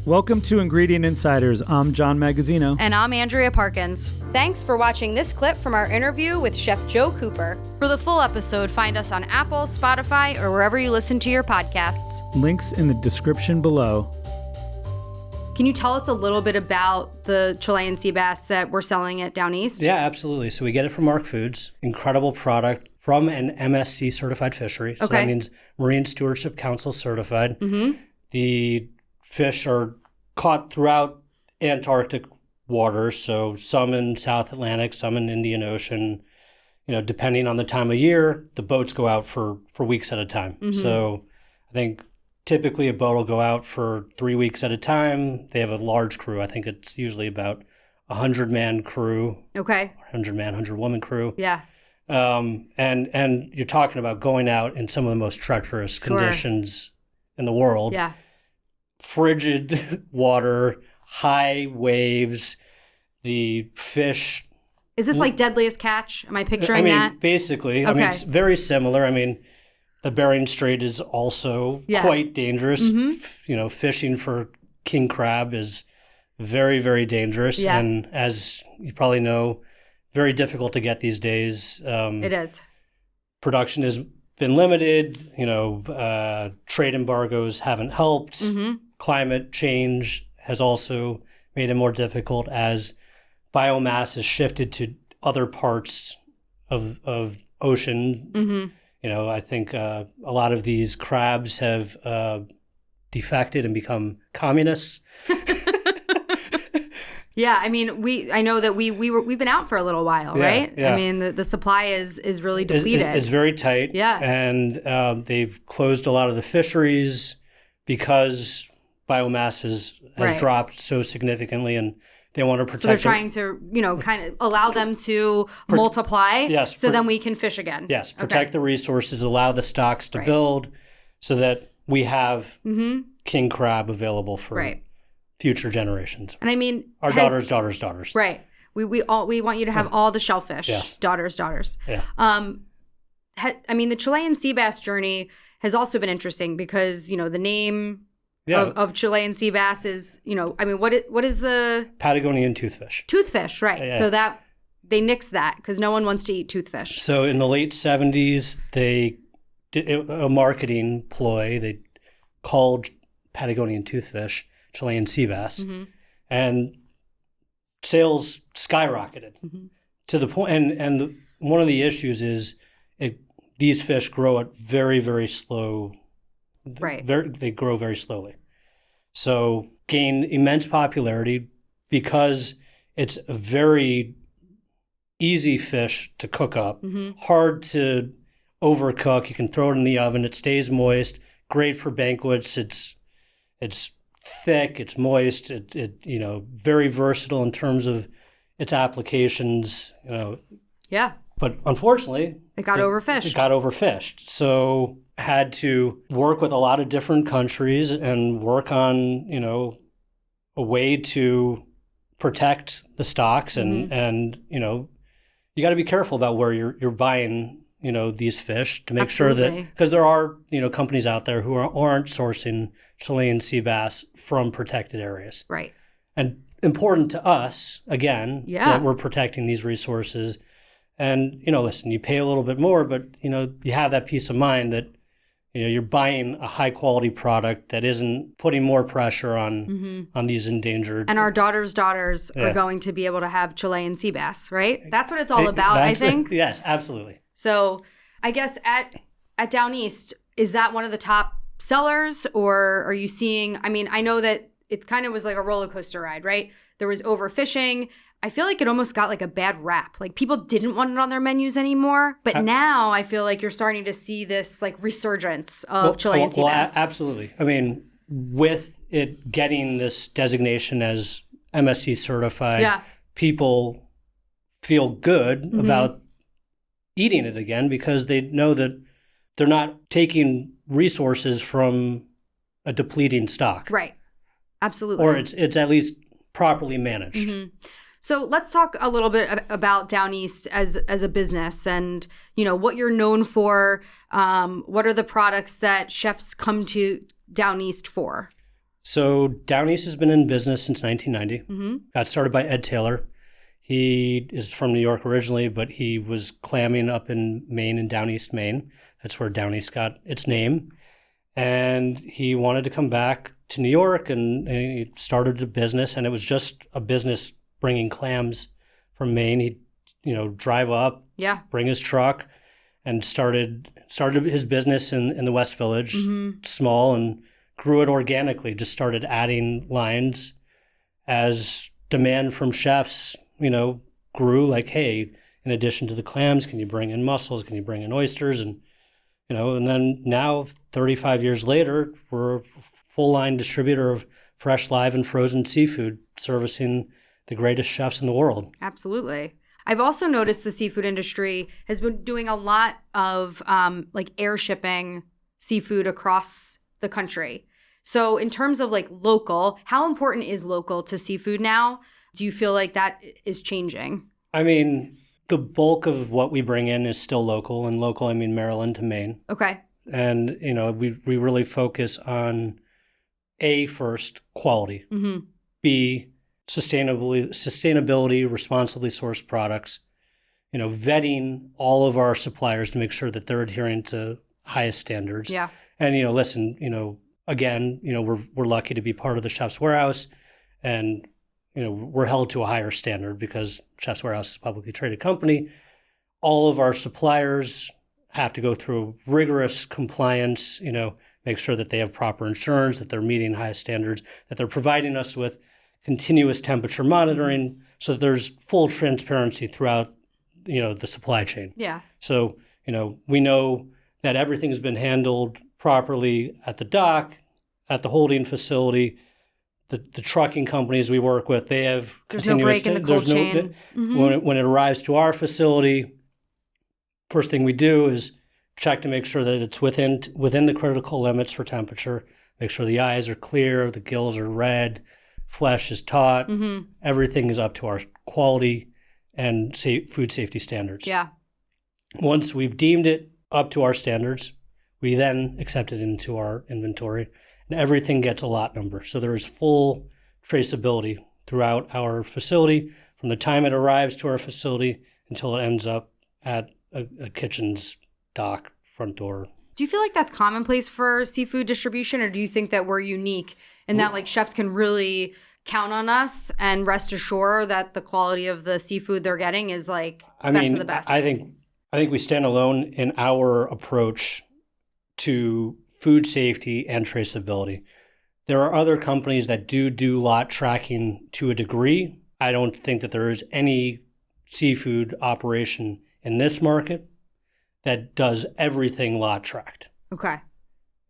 Welcome to Ingredient Insiders. I'm John Magazzino. And I'm Andrea Parkins. Thanks for watching this clip from our interview with Chef Joe Cooper. For the full episode, find us on Apple, Spotify, or wherever you listen to your podcasts. Links in the description below. Can you tell us a little bit about the Chilean sea bass that we're selling at Down East? Yeah, absolutely. So we get it from Mark Foods. Incredible product from an MSC certified fishery. So that means Marine Stewardship Council certified. Mm-hmm. The fish are caught throughout Antarctic waters, so some in South Atlantic, some in Indian Ocean. You know, depending on the time of year, the boats go out for weeks at a time. Mm-hmm. So I think typically a boat will go out for 3 weeks at a time. They have a large crew. I think it's usually about 100-man crew. Okay. 100-man, 100-woman crew. Yeah. And you're talking about going out in some of the most treacherous conditions in the world. Yeah. Frigid water, high waves, the fish. Is this like Deadliest Catch? Am I picturing that? Basically. Okay. I mean, it's very similar. I mean, the Bering Strait is also quite dangerous. Mm-hmm. You know, fishing for king crab is very, very dangerous. Yeah. And as you probably know, very difficult to get these days. It is. Production has been limited. You know, trade embargoes haven't helped. Mm-hmm. Climate change has also made it more difficult as biomass has shifted to other parts of ocean. Mm-hmm. You know, I think a lot of these crabs have defected and become communists. Yeah, I mean, I know that we've been out for a little while, right? Yeah. I mean, the supply is really depleted. It's very tight. Yeah, and they've closed a lot of the fisheries because biomass has dropped so significantly, and they want to protect. So they're trying to, you know, kind of allow them to multiply. Yes, so then we can fish again. Yes, protect the resources, allow the stocks to build, so that we have king crab available for future generations. And I mean, our daughters. Right. We want you to have all the shellfish. Yes. Daughters. Yeah. I mean, the Chilean sea bass journey has also been interesting because, you know, the name of Chilean sea bass is, you know, I mean, what is the Patagonian toothfish? Toothfish, right? Yeah. So that they nixed that because no one wants to eat toothfish. So in the late 70s, they did a marketing ploy. They called Patagonian toothfish Chilean sea bass, and sales skyrocketed to the point. And one of the issues is these fish grow at very, very slow. Right. They grow very slowly. So gain immense popularity because it's a very easy fish to cook up, hard to overcook. You can throw it in the oven. It stays moist, great for banquets. It's thick, it's moist, it you know, very versatile in terms of its applications, you know. Yeah. But unfortunately, it got overfished. It got overfished. So had to work with a lot of different countries and work on, you know, a way to protect the stocks and you know, you got to be careful about where you're buying, you know, these fish to make sure that, because there are, you know, companies out there who aren't sourcing Chilean sea bass from protected areas. Right. And important to us, again, that we're protecting these resources. And, you know, listen, you pay a little bit more, but, you know, you have that peace of mind that, you know, you're buying a high quality product that isn't putting more pressure on these endangered. And our daughters are going to be able to have Chilean sea bass, right? That's what it's all about, I think. Yes, absolutely. So I guess at Down East, is that one of the top sellers, or are you seeing, I mean, I know that it kind of was like a roller coaster ride, right? There was overfishing. I feel like it almost got like a bad rap. Like people didn't want it on their menus anymore. But now I feel like you're starting to see this like resurgence of Chilean sea bass. Absolutely. I mean, with it getting this designation as MSC certified, people feel good about eating it again because they know that they're not taking resources from a depleting stock. Right. Absolutely. Or it's at least properly managed. Mm-hmm. So let's talk a little bit about Down East as a business and, you know, what you're known for. What are the products that chefs come to Down East for? So Down East has been in business since 1990. Got started by Ed Taylor. He is from New York originally, but he was clamming up in Maine and Down East, Maine. That's where Down East got its name. And he wanted to come back to New York, and he started a business, and it was just a business bringing clams from Maine. He'd, drive up, bring his truck, and started his business in the West Village, small, and grew it organically. Just started adding lines as demand from chefs, grew. Like, hey, in addition to the clams, can you bring in mussels? Can you bring in oysters? And and then now, 35 years later, we're a full line distributor of fresh, live, and frozen seafood, servicing the greatest chefs in the world. Absolutely. I've also noticed the seafood industry has been doing a lot of air shipping seafood across the country. So in terms of local, how important is local to seafood now? Do you feel like that is changing? I mean, the bulk of what we bring in is still local, and local, I mean Maryland to Maine. Okay. And, we really focus on A, first, quality. B, sustainability, responsibly sourced products, vetting all of our suppliers to make sure that they're adhering to highest standards. Yeah. And, listen, again, we're lucky to be part of the Chef's Warehouse, and, we're held to a higher standard because Chef's Warehouse is a publicly traded company. All of our suppliers have to go through rigorous compliance, make sure that they have proper insurance, that they're meeting highest standards, that they're providing us with continuous temperature monitoring, so that there's full transparency throughout, the supply chain. Yeah. So, we know that everything has been handled properly at the dock, at the holding facility. The trucking companies we work with, they have there's no break in the cold chain. When it arrives to our facility, first thing we do is check to make sure that it's within the critical limits for temperature. Make sure the eyes are clear, the gills are red, flesh is taut. Everything is up to our quality and food safety standards. Yeah. Once we've deemed it up to our standards, we then accept it into our inventory, and everything gets a lot number. So there is full traceability throughout our facility from the time it arrives to our facility until it ends up at a kitchen's dock, front door. Do you feel like that's commonplace for seafood distribution, or do you think that we're unique in that chefs can really count on us and rest assured that the quality of the seafood they're getting is best of the best? I think we stand alone in our approach to food safety and traceability. There are other companies that do lot tracking to a degree. I don't think that there is any seafood operation in this market that does everything lot tracked. Okay.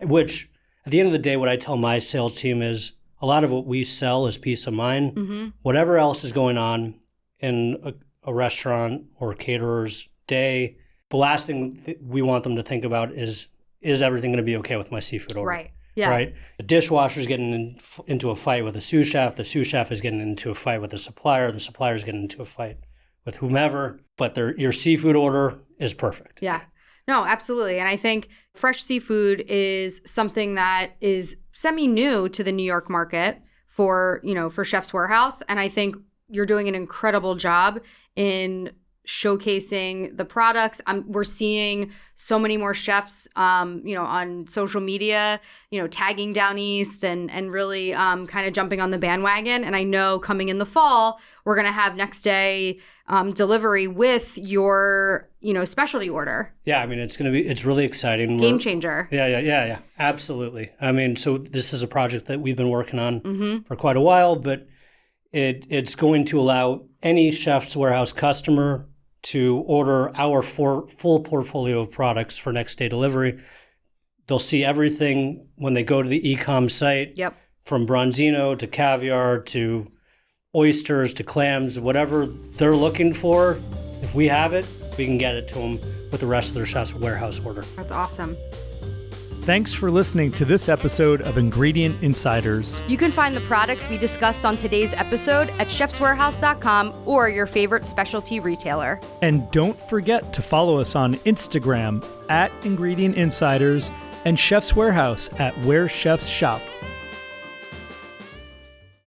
Which, at the end of the day, what I tell my sales team is a lot of what we sell is peace of mind. Whatever else is going on in a restaurant or caterer's day, the last thing we want them to think about is everything going to be okay with my seafood order? Right. Yeah. Right. The dishwasher's getting into a fight with a sous chef. The sous chef is getting into a fight with a supplier. The supplier is getting into a fight with whomever. But your seafood order is perfect. Yeah. No, absolutely. And I think fresh seafood is something that is semi-new to the New York market for Chef's Warehouse. And I think you're doing an incredible job in showcasing the products. We're seeing so many more chefs, on social media, tagging Down East and really kind of jumping on the bandwagon. And I know coming in the fall, we're going to have next day delivery with your, specialty order. Yeah, I mean, it's really exciting. Game changer. Yeah. Absolutely. I mean, so this is a project that we've been working on for quite a while, but it's going to allow any Chef's Warehouse customer to order our full portfolio of products for next day delivery. They'll see everything when they go to the e-com site. Yep. From bronzino to caviar to oysters to clams, whatever they're looking for. If we have it, we can get it to them with the rest of their Chef's Warehouse order. That's awesome. Thanks for listening to this episode of Ingredient Insiders. You can find the products we discussed on today's episode at chefswarehouse.com or your favorite specialty retailer. And don't forget to follow us on Instagram @Ingredient Insiders and Chef's Warehouse @Where Chefs Shop.